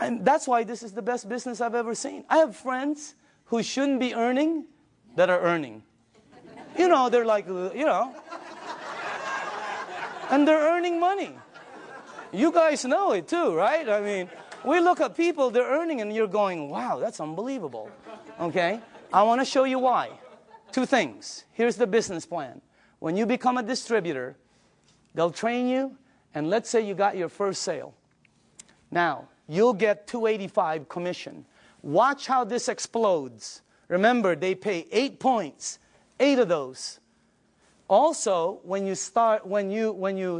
And that's why this is the best business I've ever seen. I have friends who shouldn't be earning that are earning. You know, they're like, you know. And they're earning money. You guys know it too, right? I mean, we look at people, they're earning, and you're going, wow, that's unbelievable. Okay? I want to show you why. Two things. Here's the business plan. When you become a distributor, they'll train you, and let's say you got your first sale. Now, you'll get $285 commission. Watch how this explodes. Remember, they pay 8 points, 8 of those. Also, when you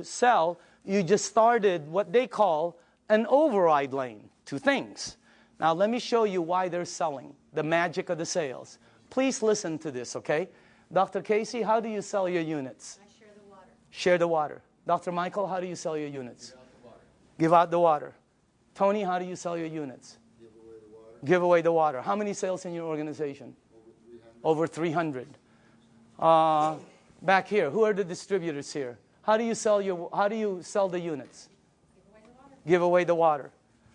sell, you just started what they call an override lane. Two things. Now, let me show you why they're selling, the magic of the sales. Please listen to this, okay? Dr. Casey, how do you sell your units? I share the water. Share the water. Dr. Michael, how do you sell your units? Give out the water. Tony, how do you sell your units? Give away the water. Give away the water. How many sales in your organization? Over 300. Over 300. Back here, who are the distributors here? How do you sell the units? Give away the water.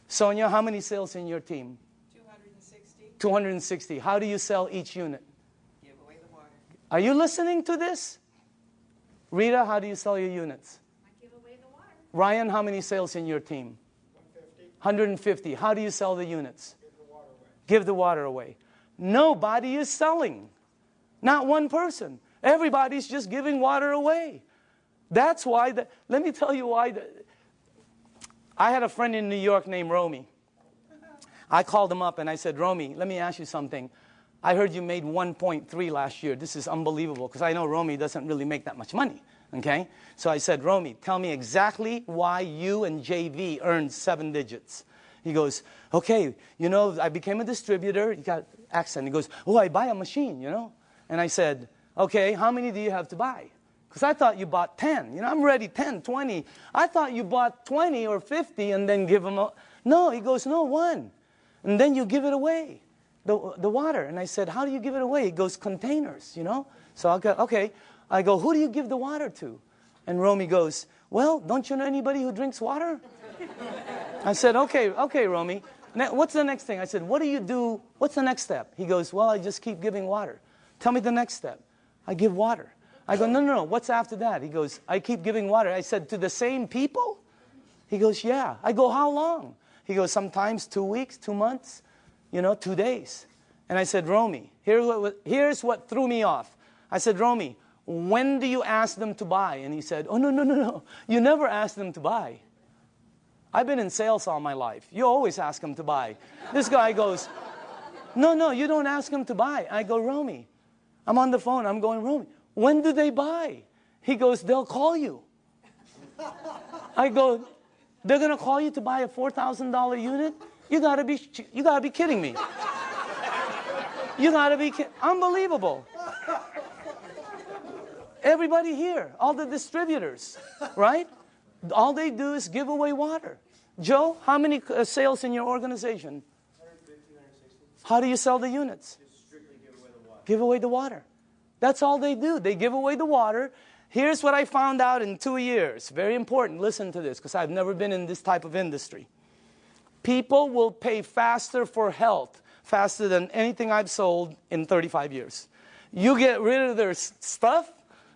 Sonya, how many sales in your team? 260. 260. How do you sell each unit? Give away the water. Are you listening to this? Rita, how do you sell your units? I give away the water. Ryan, how many sales in your team? 150. How do you sell the units? Give the water away. Give the water away. Nobody is selling. Not one person. Everybody's just giving water away. That's why, let me tell you why. I had a friend in New York named Romy. I called him up and I said, Romy, let me ask you something. I heard you made 1.3 last year. This is unbelievable, because I know Romy doesn't really make that much money. Okay? So I said, Romy, tell me exactly why you and JV earned 7 digits. He goes, okay, you know, I became a distributor. He got accent. He goes, oh, I buy a machine, you know. And I said, okay, how many do you have to buy? Because I thought you bought 10. You know, I'm ready 10, 20. I thought you bought 20 or 50 and then give them a... No, he goes, no, 1. And then you give it away, the water. And I said, how do you give it away? He goes, containers, you know. So I go, okay. I go, who do you give the water to? And Romy goes, well, don't you know anybody who drinks water? I said, okay, Romy. What's the next thing? I said, what do you do? What's the next step? He goes, well, I just keep giving water. Tell me the next step. I give water. I go, no. What's after that? He goes, I keep giving water. I said, to the same people? He goes, yeah. I go, how long? He goes, sometimes 2 weeks, 2 months, you know, 2 days. And I said, Romy, here's what threw me off. I said, Romy, when do you ask them to buy? And he said, oh, no. You never ask them to buy. I've been in sales all my life. You always ask them to buy. This guy goes, no, you don't ask them to buy. I go, Romy, I'm on the phone. I'm going, Romy, when do they buy? He goes, they'll call you. I go, they're going to call you to buy a $4,000 unit? You gotta be kidding me. You gotta be kidding. Unbelievable. Everybody here, all the distributors, right? All they do is give away water. Joe, how many sales in your organization? 150, 160. How do you sell the units? Just strictly give away the water. Give away the water. That's all they do. They give away the water. Here's what I found out in 2 years. Very important. Listen to this, because I've never been in this type of industry. People will pay faster for health, faster than anything I've sold in 35 years. You get rid of their stuff,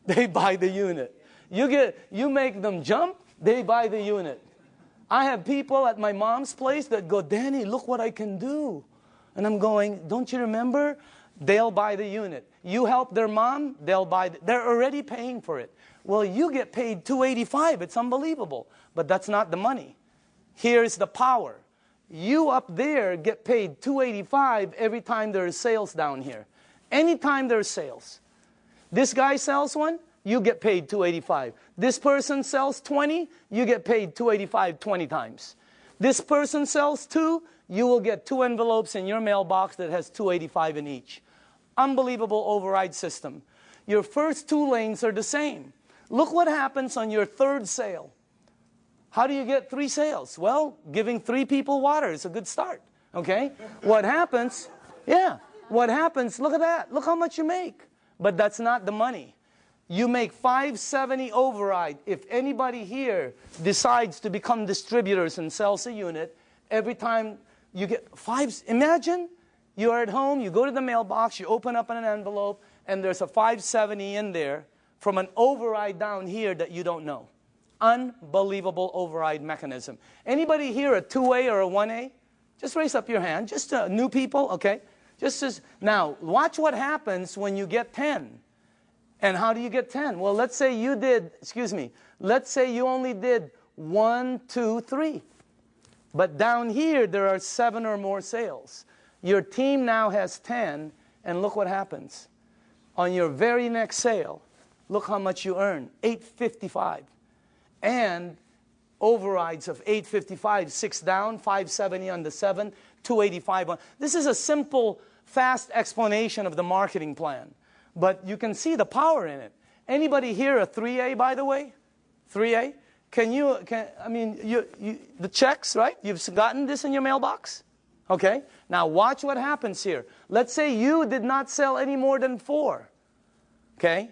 they buy the unit. You make them jump, they buy the unit. I have people at my mom's place that go, Danny, look what I can do. And I'm going, don't you remember? They'll buy the unit. You help their mom, they'll buy. They're already paying for it. Well, you get paid $285. It's unbelievable. But that's not the money. Here's the power. You up there get paid $285 every time there is sales down here. Anytime there's sales. This guy sells one, you get paid $285. This person sells 20, you get paid $285 20 times. This person sells 2, you will get 2 envelopes in your mailbox that has $285 in each. Unbelievable override system. Your first 2 lanes are the same. Look what happens on your 3rd sale. How do you get 3 sales? Well, giving 3 people water is a good start. Okay? What happens? Yeah. What happens? Look at that. Look how much you make. But that's not the money. You make $570 override. If anybody here decides to become distributors and sells a unit, every time you get 5, imagine you're at home, you go to the mailbox, you open up an envelope, and there's a 570 in there from an override down here that you don't know. Unbelievable override mechanism. Anybody here a 2A or a 1A? Just raise up your hand. Just new people, okay? Now, watch what happens when you get 10. And how do you get 10? Well, let's say you did, let's say you only did 1, 2, 3. But down here, there are 7 or more sales. Your team now has 10, and look what happens. On your very next sale, look how much you earn, $855. And overrides of $855, 6 down, $570 on the 7, $285 on. This is a simple, fast explanation of the marketing plan. But you can see the power in it. Anybody here a 3A, by the way? 3A? The checks, right? You've gotten this in your mailbox? Okay? Now watch what happens here. Let's say you did not sell any more than 4. Okay?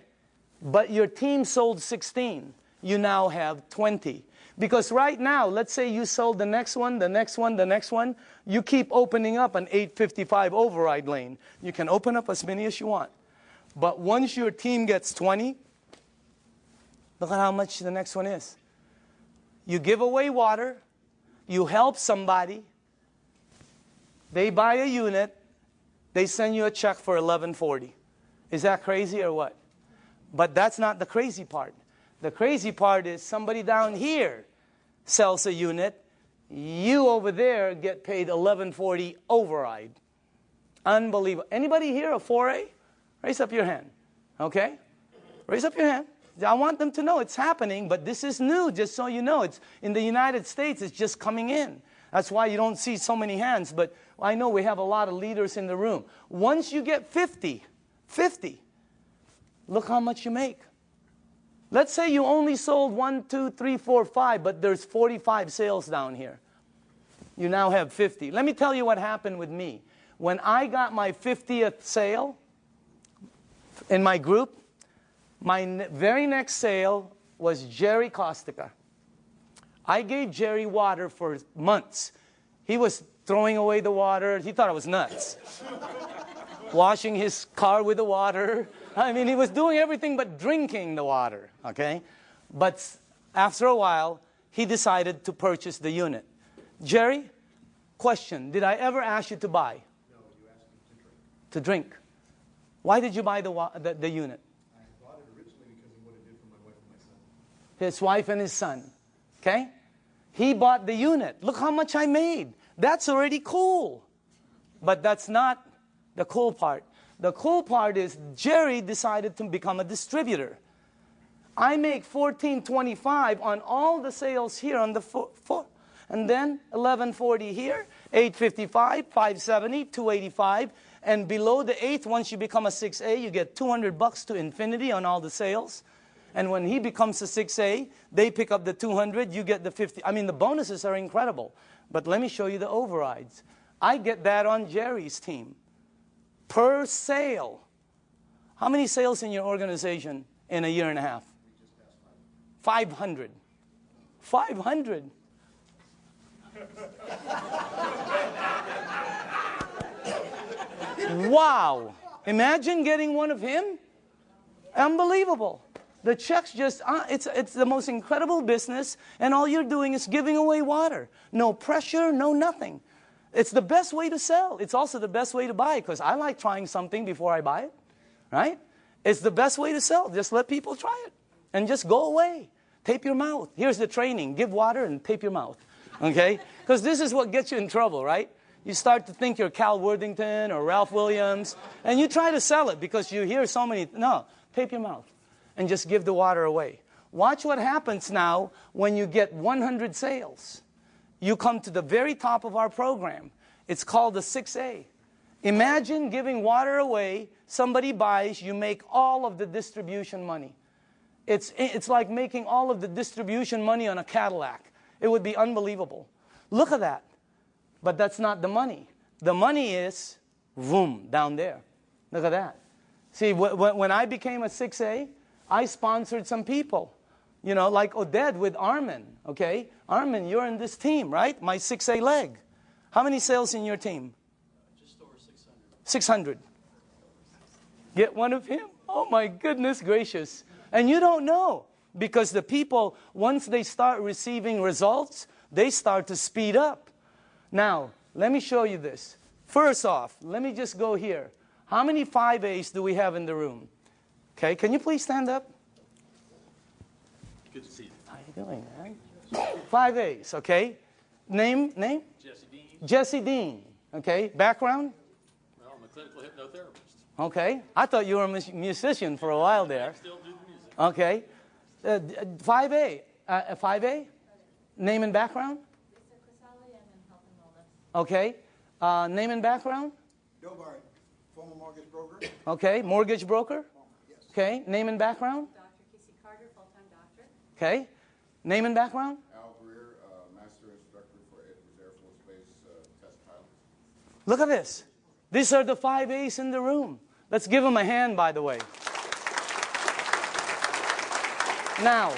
But your team sold 16. You now have 20. Because right now, let's say you sold the next one, the next one, the next one. You keep opening up an 855 override lane. You can open up as many as you want. But once your team gets 20, look at how much the next one is. You give away water. You help somebody. They buy a unit. They send you a check for $1140. Is that crazy or what? But that's not the crazy part. The crazy part is somebody down here sells a unit. You over there get paid $1140 override. Unbelievable. Anybody here a 4A? Raise up your hand. Okay? Raise up your hand. I want them to know it's happening, but this is new, just so you know. It's in the United States, it's just coming in. That's why you don't see so many hands, but I know we have a lot of leaders in the room. Once you get 50, look how much you make. Let's say you only sold 1, 2, 3, 4, 5, but there's 45 sales down here. You now have 50. Let me tell you what happened with me. When I got my 50th sale in my group, my very next sale was Jerry Costica. I gave Jerry water for months. He was throwing away the water. He thought I was nuts. Washing his car with the water. I mean, he was doing everything but drinking the water, okay? But after a while, he decided to purchase the unit. Jerry, question, did I ever ask you to buy? No, you asked me to drink. Why did you buy the unit? I bought it originally because of what it did for my wife and my son. His wife and his son, okay? He bought the unit. Look how much I made. That's already cool. But that's not the cool part. The cool part is Jerry decided to become a distributor. I make $14.25 on all the sales here on the four, and then $11.40 here, $8.55, $5.70, $2.85, and below the 8th, once you become a 6A, you get $200 to infinity on all the sales. And when he becomes a 6A, they pick up the 200, you get the 50. I mean, the bonuses are incredible. But let me show you the overrides. I get that on Jerry's team. Per sale. How many sales in your organization in a year and a half? 500. 500. Wow. Imagine getting one of him. Unbelievable. The checks just, it's the most incredible business, and all you're doing is giving away water. No pressure, no nothing. It's the best way to sell. It's also the best way to buy, because I like trying something before I buy it, right? It's the best way to sell. Just let people try it, and just go away. Tape your mouth. Here's the training. Give water and tape your mouth, okay? Because this is what gets you in trouble, right? You start to think you're Cal Worthington or Ralph Williams, and you try to sell it because you hear so many. No, tape your mouth and just give the water away. Watch what happens now when you get 100 sales. You come to the very top of our program. It's called the 6A. Imagine giving water away. Somebody buys, you make all of the distribution money. It's like making all of the distribution money on a Cadillac. It would be unbelievable. Look at that. But that's not the money. The money is, boom, down there. Look at that. See, when I became a 6A, I sponsored some people. You know, like Odette with Armin, okay? Armin, you're in this team, right? My 6A leg. How many sales in your team? Just over 600. 600. Get one of him? Oh my goodness gracious. And you don't know, because the people, once they start receiving results, they start to speed up. Now, let me show you this. First off, let me just go here. How many 5As do we have in the room? Okay, can you please stand up? Good to see you. How are you doing, man? 5As, okay. Name? Jesse Dean. Jesse Dean, okay. Background? Well, I'm a clinical hypnotherapist. Okay. I thought you were a musician for a while there. I still do the music. Okay. 5A. 5A? Name and background? Lucio Crisale, I'm in health and wellness. Okay. Name and background? Bill Barrett, former mortgage broker. Okay. Mortgage broker? Yes. Okay. Name and background? Dr. Casey Carter, full-time doctor. Okay. Name and background? Al Greer, Master Instructor for Edwards Air Force Base Test Pilot. Look at this. These are the 5As in the room. Let's give them a hand, by the way. Now,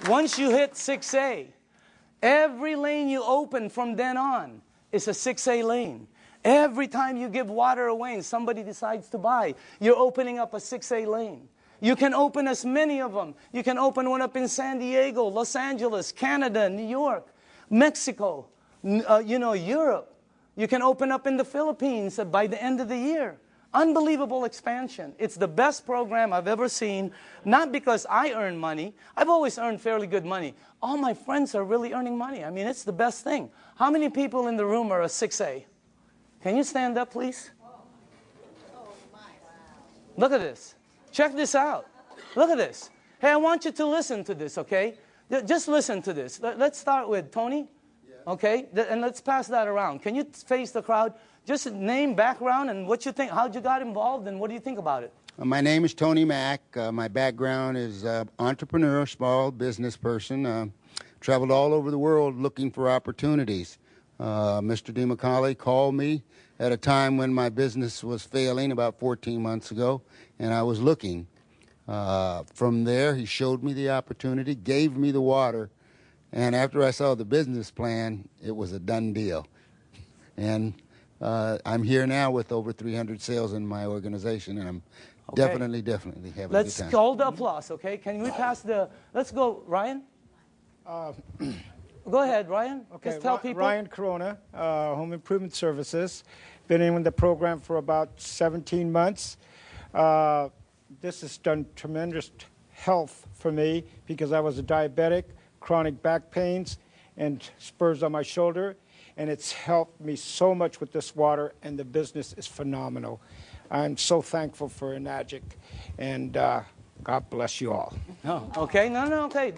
once you hit 6A, every lane you open from then on is a 6A lane. Every time you give water away and somebody decides to buy, you're opening up a 6A lane. You can open as many of them. You can open one up in San Diego, Los Angeles, Canada, New York, Mexico, Europe. You can open up in the Philippines by the end of the year. Unbelievable expansion. It's the best program I've ever seen, not because I earn money. I've always earned fairly good money. All my friends are really earning money. I mean, it's the best thing. How many people in the room are a 6A? Can you stand up, please? Look at this. Check this out. Look at this. Hey, I want you to listen to this, okay? Just listen to this. Let's start with Tony, okay? And let's pass that around. Can you face the crowd? Just name, background, and what you think, how'd you got involved, and what do you think about it? My name is Tony Mack. My background is entrepreneur, small business person. Traveled all over the world looking for opportunities. Mr. DeMacaulay called me at a time when my business was failing about 14 months ago, and I was looking. From there, he showed me the opportunity, gave me the water, and after I saw the business plan, it was a done deal. And I'm here now with over 300 sales in my organization, and I'm definitely having a good time. Let's hold the applause, okay? Can we pass the, let's go, Ryan? Go ahead, Ryan. Okay, Just tell people. Ryan Corona, Home Improvement Services. Been in the program for about 17 months. This has done tremendous health for me because I was a diabetic, chronic back pains, and spurs on my shoulder. And it's helped me so much with this water, and the business is phenomenal. I'm so thankful for Enagic, and God bless you all. Oh, okay. No, okay.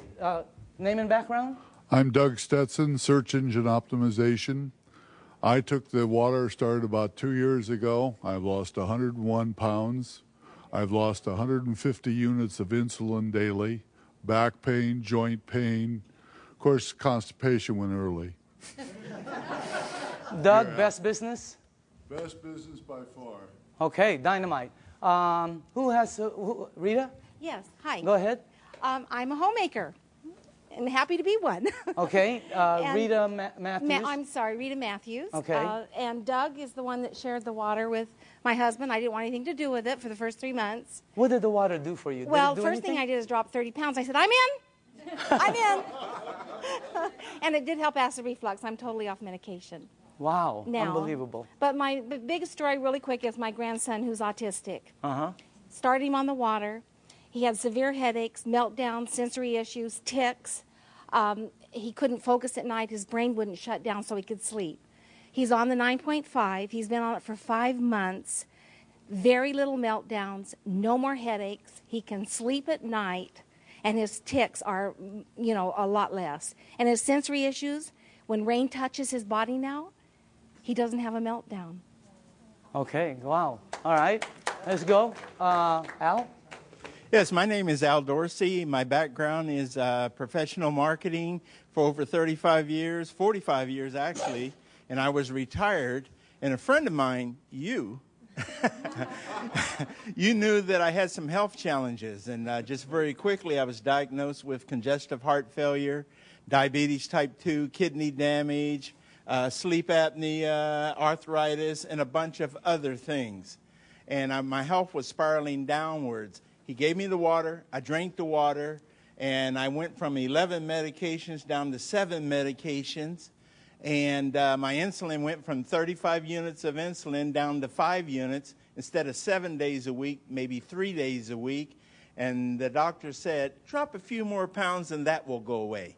Name and background? I'm Doug Stetson, Search Engine Optimization. I took the water, started about 2 years ago. I've lost 101 pounds. I've lost 150 units of insulin daily, back pain, joint pain. Of course, constipation went early. Doug, Yeah. best business? Best business by far. Okay, dynamite. Who has, Rita? Yes, hi. Go ahead. I'm a homemaker and happy to be one. Okay, And Rita Matthews. I'm sorry, Rita Matthews. Okay. And Doug is the one that shared the water with my husband. I didn't want anything to do with it for the first 3 months. What did the water do for you? Well, did it do first thing anything? I did is drop 30 pounds. I said, I'm in. I'm in. And it did help acid reflux. I'm totally off medication Wow, now. unbelievable. But my biggest story really quick is my grandson who's autistic. Uh-huh. Started him on the water. He had severe headaches, meltdowns, sensory issues, tics. He couldn't focus at night. His brain wouldn't shut down so he could sleep. He's on the 9.5. He's been on it for 5 months. Very little meltdowns, no more headaches. He can sleep at night, and his tics are, a lot less. And his sensory issues, when rain touches his body now, he doesn't have a meltdown. Okay, wow. All right, let's go. Al? Yes, my name is Al Dorsey. My background is professional marketing for over 35 years, 45 years actually, and I was retired. And a friend of mine, you knew that I had some health challenges. And just very quickly, I was diagnosed with congestive heart failure, diabetes type 2, kidney damage, sleep apnea, arthritis, and a bunch of other things. And my health was spiraling downwards. He gave me the water. I drank the water. And I went from 11 medications down to 7 medications. And my insulin went from 35 units of insulin down to 5 units instead of 7 days a week, maybe 3 days a week. And the doctor said, drop a few more pounds and that will go away.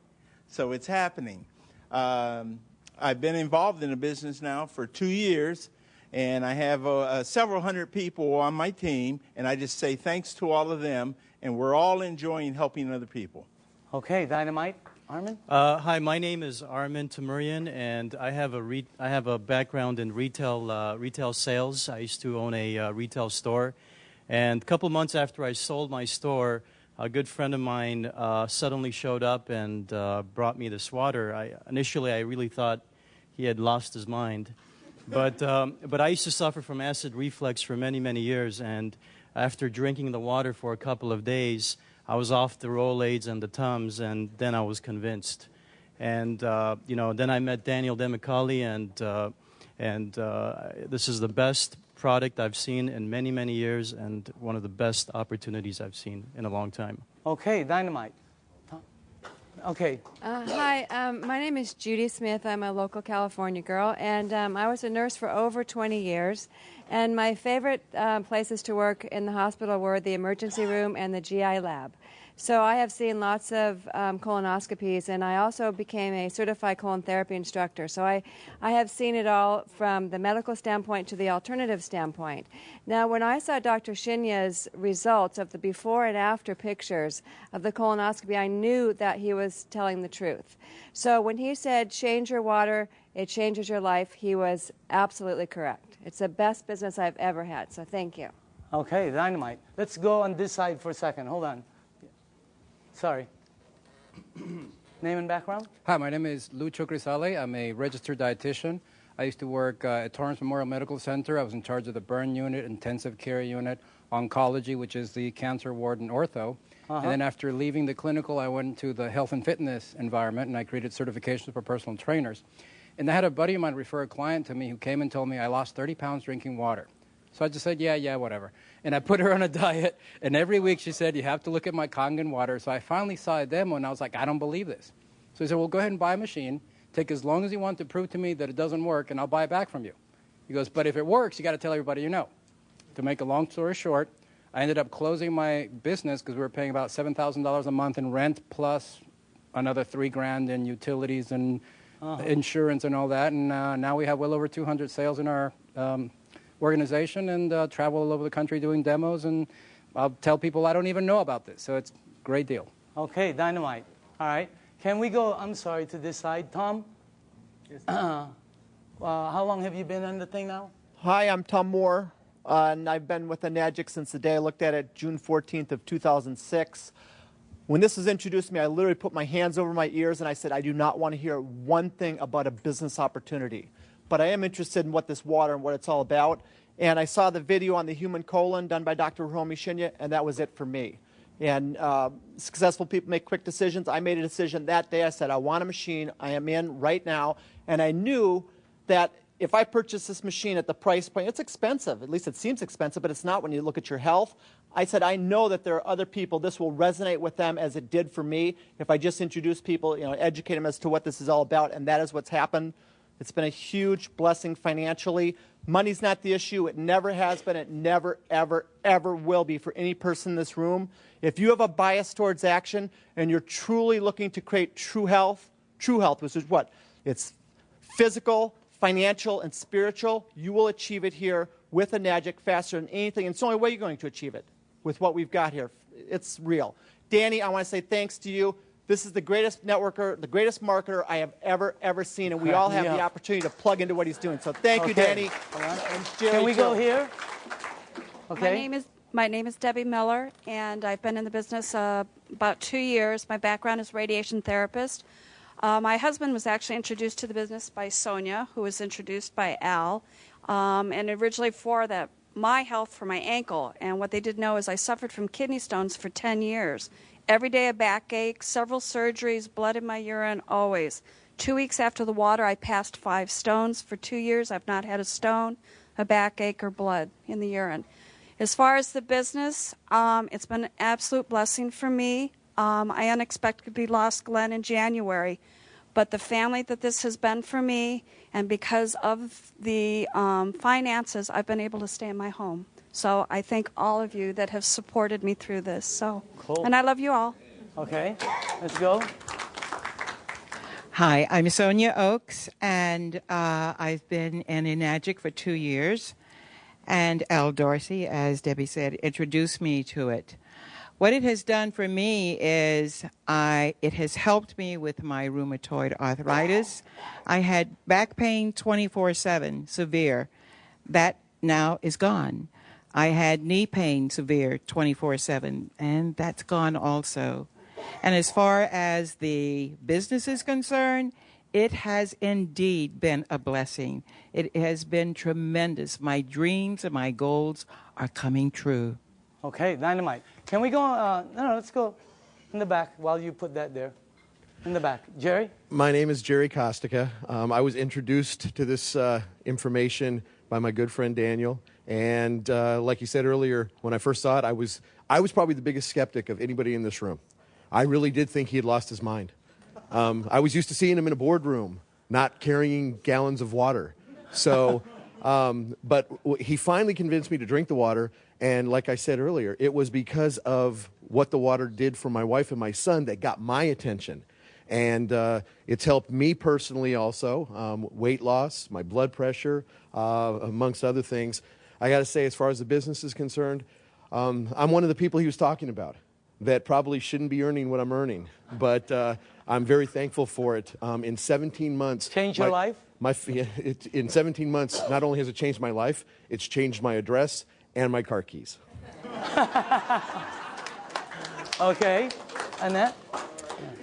So it's happening. I've been involved in the business now for 2 years. And I have several hundred people on my team. And I just say thanks to all of them. And we're all enjoying helping other people. Okay, Dynamite. Armin? Hi, my name is Alain Tumerian, and I have a background in retail sales. I used to own a retail store, and a couple months after I sold my store, a good friend of mine suddenly showed up and brought me this water. Initially, I really thought he had lost his mind, but I used to suffer from acid reflux for many, many years, and after drinking the water for a couple of days, I was off the Rolaids and the Tums, and then I was convinced. And, then I met Daniel DeMicali, and this is the best product I've seen in many, many years, and one of the best opportunities I've seen in a long time. Okay, Dynamite. Okay. Hi, my name is Judy Smith. I'm a local California girl, and I was a nurse for over 20 years. And my favorite places to work in the hospital were the emergency room and the GI lab. So I have seen lots of colonoscopies, and I also became a certified colon therapy instructor. So I have seen it all from the medical standpoint to the alternative standpoint. Now, when I saw Dr. Shinya's results of the before and after pictures of the colonoscopy, I knew that he was telling the truth. So when he said, change your water, it changes your life, he was absolutely correct. It's the best business I've ever had, so thank you. Okay, Dynamite. Let's go on this side for a second. Hold on. Sorry. Name and background? Hi, my name is Lucio Crisale. I'm a registered dietitian. I used to work at Torrance Memorial Medical Center. I was in charge of the burn unit, intensive care unit, oncology, which is the cancer ward and ortho. And then after leaving the clinical, I went to the health and fitness environment, and I created certifications for personal trainers. And I had a buddy of mine refer a client to me who came and told me I lost 30 pounds drinking water. So I just said, yeah, whatever. And I put her on a diet, and every week she said, you have to look at my Kangen water. So I finally saw a demo, and I was like, I don't believe this. So he said, well, go ahead and buy a machine. Take as long as you want to prove to me that it doesn't work, and I'll buy it back from you. He goes, but if it works, you got to tell everybody you know. To make a long story short, I ended up closing my business because we were paying about $7,000 a month in rent plus another $3,000 in utilities and insurance and all that. And now we have well over 200 sales in our organization and travel all over the country doing demos. And I'll tell people I don't even know about this. So it's a great deal. Okay, Dynamite. All right. Can we go, I'm sorry, to this side? Tom? Yes. How long have you been on the thing now? Hi, I'm Tom Moore, and I've been with Enagic since the day I looked at it, June 14th of 2006. When this was introduced to me, I literally put my hands over my ears and I said, I do not want to hear one thing about a business opportunity. But I am interested in what this water and what it's all about. And I saw the video on the human colon done by Dr. Hiromi Shinya, and that was it for me. And successful people make quick decisions. I made a decision that day. I said, I want a machine. I am in right now. And I knew that if I purchase this machine at the price point, it's expensive. At least it seems expensive, but it's not when you look at your health. I said, I know that there are other people. This will resonate with them as it did for me. If I just introduce people, educate them as to what this is all about, and that is what's happened. It's been a huge blessing financially. Money's not the issue. It never has been. It never, ever, ever will be for any person in this room. If you have a bias towards action and you're truly looking to create true health, which is what? It's physical, financial, and spiritual. You will achieve it here with Enagic faster than anything. And it's the only way you're going to achieve it with what we've got here. It's real. Danny, I want to say thanks to you. This is the greatest networker, the greatest marketer I have ever seen, and we all have the opportunity to plug into what he's doing. So thank you, Danny. And Jerry, can we go here? Okay. My name is Debbie Miller, and I've been in the business about 2 years. My background is radiation therapist. My husband was actually introduced to the business by Sonya, who was introduced by Al, and originally for my health for my ankle. And what they didn't know is I suffered from kidney stones for 10 years. Every day a backache, several surgeries, blood in my urine, always. 2 weeks after the water, I passed 5 stones. For 2 years, I've not had a stone, a backache, or blood in the urine. As far as the business, it's been an absolute blessing for me. I unexpectedly lost Glenn in January, but the family that this has been for me, and because of the finances, I've been able to stay in my home. So I thank all of you that have supported me through this. So, cool. And I love you all. Okay, let's go. Hi, I'm Sonya Oaks, and I've been an Enagic for 2 years. And Al Dorsey, as Debbie said, introduced me to it. What it has done for me is it has helped me with my rheumatoid arthritis. I had back pain 24/7, severe. That now is gone. I had knee pain, severe, 24/7, and that's gone also. And as far as the business is concerned, it has indeed been a blessing. It has been tremendous. My dreams and my goals are coming true. Okay, dynamite. Can we go, no, let's go in the back while you put that there. In the back. Jerry? My name is Jerry Costica. I was introduced to this information by my good friend Daniel. And like you said earlier, when I first saw it, I was probably the biggest skeptic of anybody in this room. I really did think he had lost his mind. I was used to seeing him in a boardroom, not carrying gallons of water. So, but he finally convinced me to drink the water. And like I said earlier, it was because of what the water did for my wife and my son that got my attention. And it's helped me personally also, weight loss, my blood pressure, amongst other things. I got to say, as far as the business is concerned, I'm one of the people he was talking about that probably shouldn't be earning what I'm earning. But I'm very thankful for it. In 17 months... Changed your life? In 17 months, not only has it changed my life, it's changed my address and my car keys. Okay. Annette?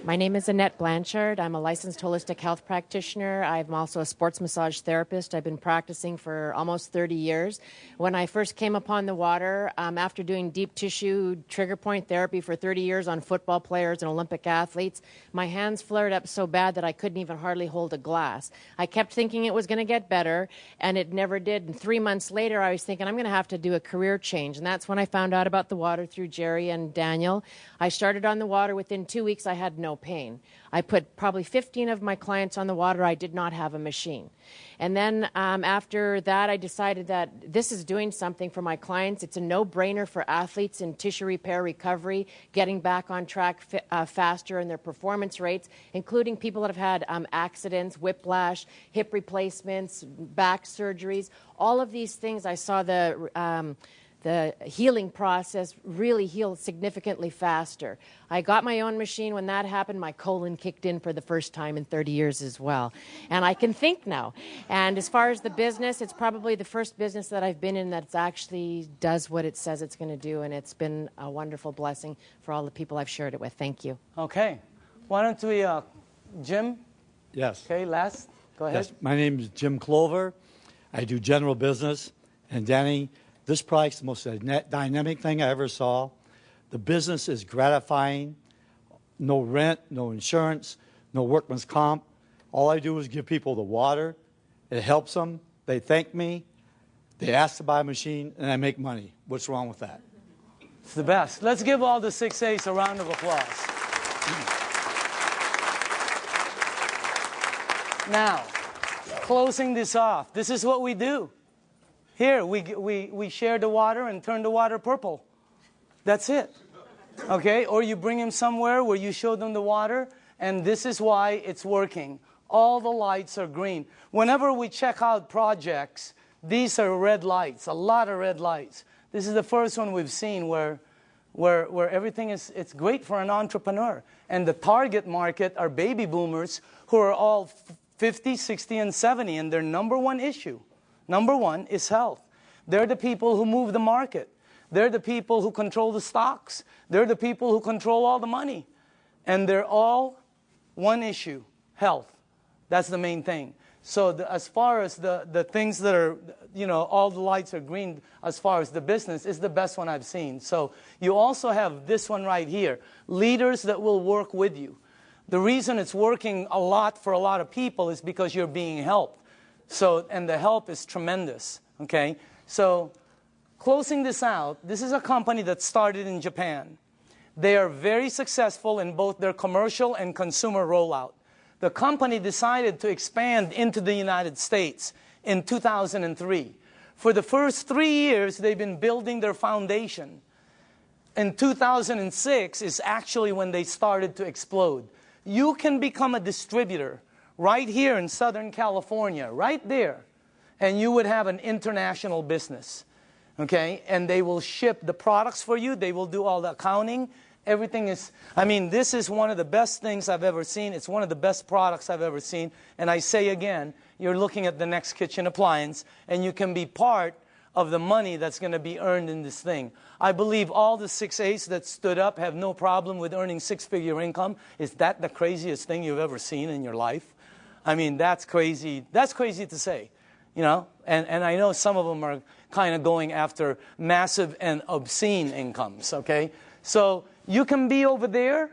My name is Annette Blanchard. I'm a licensed holistic health practitioner. I'm also a sports massage therapist. I've been practicing for almost 30 years. When I first came upon the water, after doing deep tissue trigger point therapy for 30 years on football players and Olympic athletes, my hands flared up so bad that I couldn't even hardly hold a glass. I kept thinking it was going to get better, and it never did. And 3 months later, I was thinking I'm going to have to do a career change. And that's when I found out about the water through Jerry and Daniel. I started on the water. Within 2 weeks, I had no pain. I put probably 15 of my clients on the water. I did not have a machine. And then after that, I decided that this is doing something for my clients. It's a no-brainer for athletes in tissue repair recovery, getting back on track faster in their performance rates, including people that have had accidents, whiplash, hip replacements, back surgeries. All of these things, I saw the healing process really healed significantly faster. I got my own machine. When that happened, my colon kicked in for the first time in 30 years as well. And I can think now. And as far as the business, it's probably the first business that I've been in that actually does what it says it's going to do. And it's been a wonderful blessing for all the people I've shared it with. Thank you. Okay. Why don't we, Jim? Yes. Okay, last. Go ahead. Yes. My name is Jim Clover. I do general business. And Danny, this product's the most dynamic thing I ever saw. The business is gratifying. No rent, no insurance, no workman's comp. All I do is give people the water. It helps them. They thank me. They ask to buy a machine, and I make money. What's wrong with that? It's the best. Let's give all the 6A's a round of applause. Now, closing this off, this is what we do. Here, we share the water and turn the water purple. That's it. Okay? Or you bring them somewhere where you show them the water, and this is why it's working. All the lights are green. Whenever we check out projects, these are red lights, a lot of red lights. This is the first one we've seen where everything is, it's great for an entrepreneur. And the target market are baby boomers who are all 50, 60, and 70, and their number one issue, number one, is health. They're the people who move the market. They're the people who control the stocks. They're the people who control all the money. And they're all one issue, health. That's the main thing. So as far as the things that are, you know, all the lights are green as far as the business is the best one I've seen. So you also have this one right here, leaders that will work with you. The reason it's working a lot for a lot of people is because you're being helped. So, and the help is tremendous, okay? So, closing this out, this is a company that started in Japan. They are very successful in both their commercial and consumer rollout. The company decided to expand into the United States in 2003. For the first 3 years, they've been building their foundation. In 2006 is actually when they started to explode. You can become a distributor right here in Southern California, right there, and you would have an international business, okay? And they will ship the products for you. They will do all the accounting. Everything is, I mean, this is one of the best things I've ever seen. It's one of the best products I've ever seen. And I say again, you're looking at the next kitchen appliance, and you can be part of the money that's going to be earned in this thing. I believe all the 6As that stood up have no problem with earning six-figure income. Is that the craziest thing you've ever seen in your life? I mean, that's crazy. That's crazy to say, you know? And I know some of them are kind of going after massive and obscene incomes, okay? So you can be over there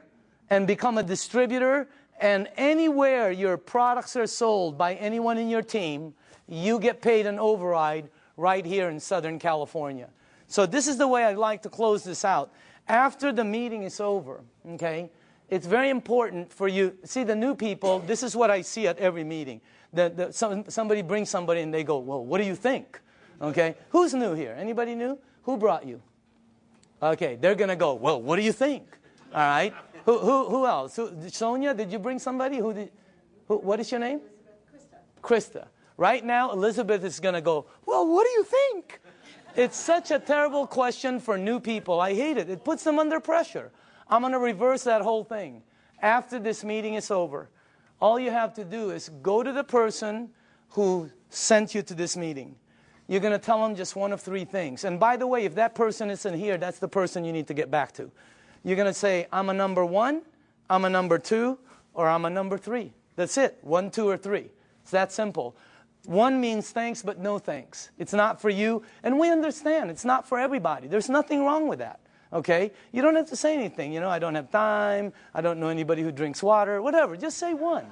and become a distributor, and anywhere your products are sold by anyone in your team, you get paid an override right here in Southern California. So this is the way I'd like to close this out. After the meeting is over, okay, it's very important for you. See, the new people, this is what I see at every meeting. Somebody brings somebody and they go, well, what do you think? Okay, who's new here? Anybody new? Who brought you? Okay, they're going to go, well, what do you think? All right. Who else? Sonya, did you bring somebody? What is your name? Krista. Right now, Elizabeth is going to go, well, what do you think? It's such a terrible question for new people. I hate it. It puts them under pressure. I'm going to reverse that whole thing. After this meeting is over, all you have to do is go to the person who sent you to this meeting. You're going to tell them just one of three things. And by the way, if that person isn't here, that's the person you need to get back to. You're going to say, I'm a number 1, I'm a number 2, or I'm a number 3. That's it. 1, 2, or 3. It's that simple. 1 means thanks, but no thanks. It's not for you. And we understand. It's not for everybody. There's nothing wrong with that. Okay? You don't have to say anything. You know, I don't have time. I don't know anybody who drinks water. Whatever. Just say 1.